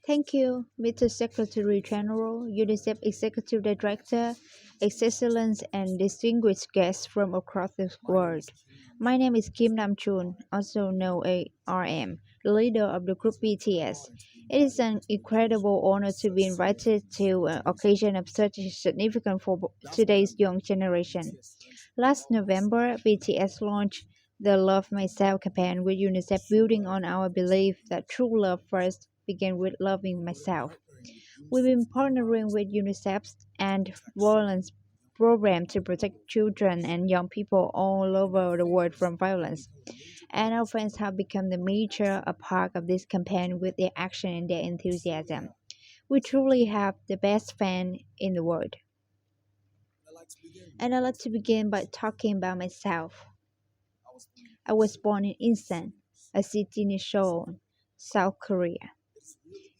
Thank you, Mr. Secretary General, UNICEF Executive Director, Excellence, and distinguished guests from across the world. My name is Kim Nam-chun, also known as RM, the leader of the group BTS. It is an incredible honor to be invited to an occasion of such significance for today's young generation. Last November, BTS launched the Love Myself campaign with UNICEF, building on our belief that true love first begins with loving myself. We've been partnering with UNICEF and violence program to protect children and young people all over the world from violence. And our friends have become the major a part of this campaign with their action and their enthusiasm. We truly have the best fan in the world. And I'd like to begin by talking about myself. I was born in Incheon, a city in Seoul, South Korea.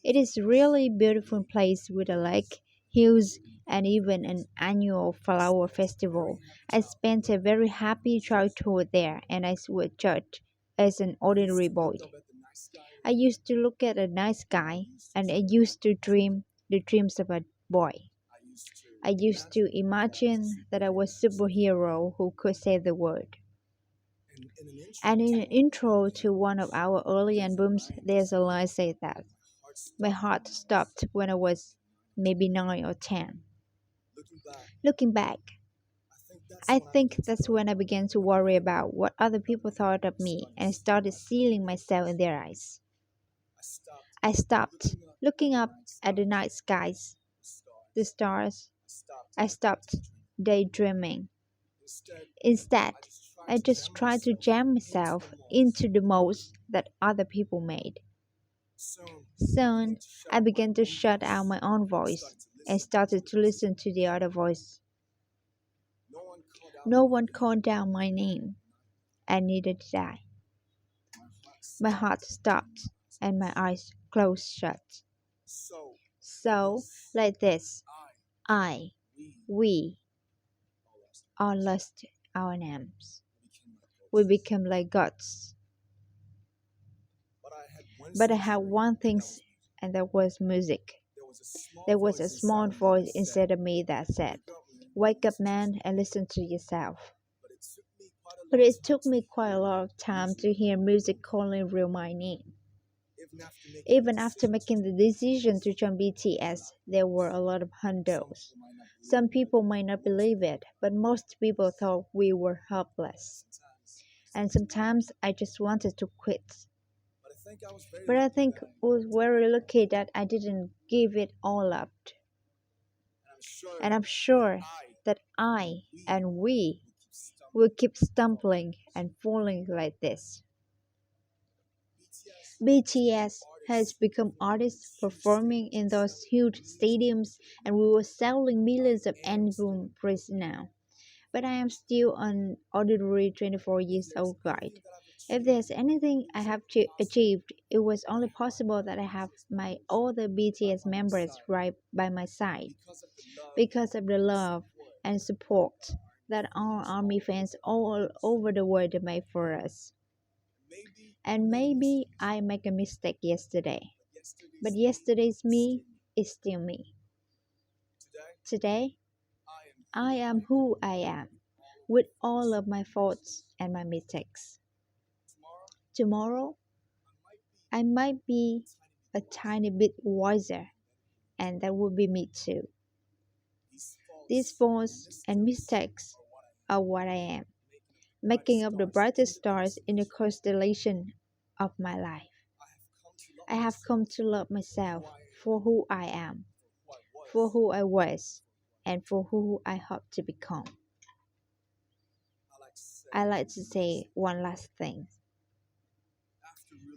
It is really beautiful place with a lake, hills, and even an annual flower festival. I spent a very happy childhood there, and I was judged as an ordinary boy. I used to look at a night sky, and I used to dream the dreams of a boy. I used to imagine that I was a superhero who could save the world. And in an intro to one of our early albums, there's a line say that my heart stopped when I was maybe 9 or 10. Looking back, I think that's when I began to worry about what other people thought of me and started seeing myself in their eyes. I stopped looking up at the night skies, the stars. I stopped daydreaming. Instead, I just tried to jam myself into the molds that other people made. Soon, I began to shut out my own voice and started to listen to the other voice. No one called down my name, and neither did I. My heart stopped and my eyes closed shut. So, like this, I, we, all lost our names. We became like gods. But I had one thing, and that was music. There was a small voice inside of me that said, wake up, man, and listen to yourself. But it took me quite a lot of time to hear music calling real my name. Even after making the decision to join BTS, there were a lot of hurdles. Some people might not believe it, but most people thought we were helpless. And sometimes I just wanted to quit. But I think I was very lucky that I didn't give it all up. And I'm sure that I and we will keep stumbling and falling like this. BTS has become artists performing in those huge stadiums, and we were selling millions of albums now. But I am still an ordinary 24 years old guy. If there's anything I have achieved, it was only possible that I have my other BTS members right by my side because of the love and support that our army fans all over the world made for us. And maybe I make a mistake yesterday, but yesterday's me is still me. Today, I am who I am, with all of my faults and my mistakes. Tomorrow, I might be a tiny bit wiser, and that would be me too. These faults and mistakes are what I am, making up the brightest stars in the constellation of my life. I have come to love myself for who I am, for who I was, and for who I hope to become. I like to say one last thing.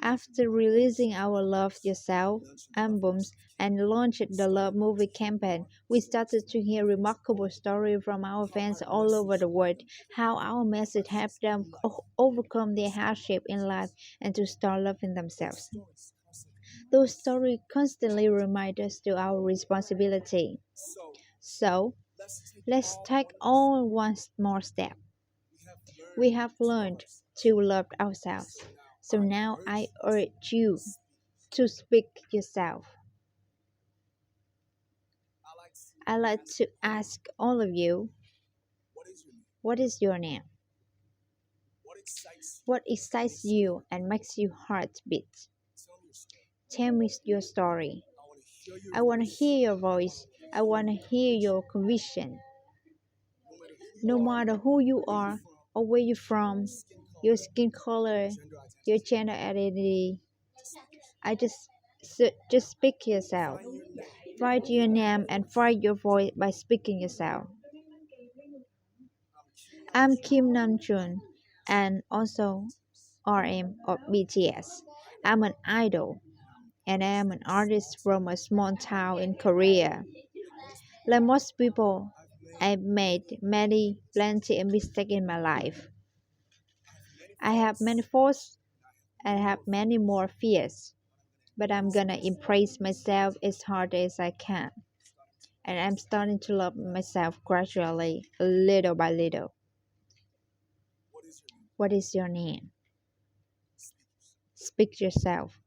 After releasing our Love Yourself albums and launched the Love Movie campaign, we started to hear remarkable stories from our fans all over the world, how our message helped them overcome their hardship in life and to start loving themselves. Those stories constantly remind us to our responsibility. So, let's take all one more step. We have learned to love ourselves. So now I urge you to speak yourself. I'd like to ask all of you, what is your name? What excites you and makes your heart beat? Tell me your story. I want to hear your voice. I want to hear your conviction. No matter who you are or where you're from, your skin color, your gender identity, I just speak yourself. Find your name and find your voice by speaking yourself. I'm Kim Namjoon and also RM of BTS. I'm an idol and I am an artist from a small town in Korea. Like most people, I've made plenty of mistakes in my life. I have many faults. I have many more fears, but I'm gonna embrace myself as hard as I can. And I'm starting to love myself gradually, little by little. What is your name? Speak yourself.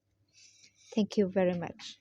Thank you very much.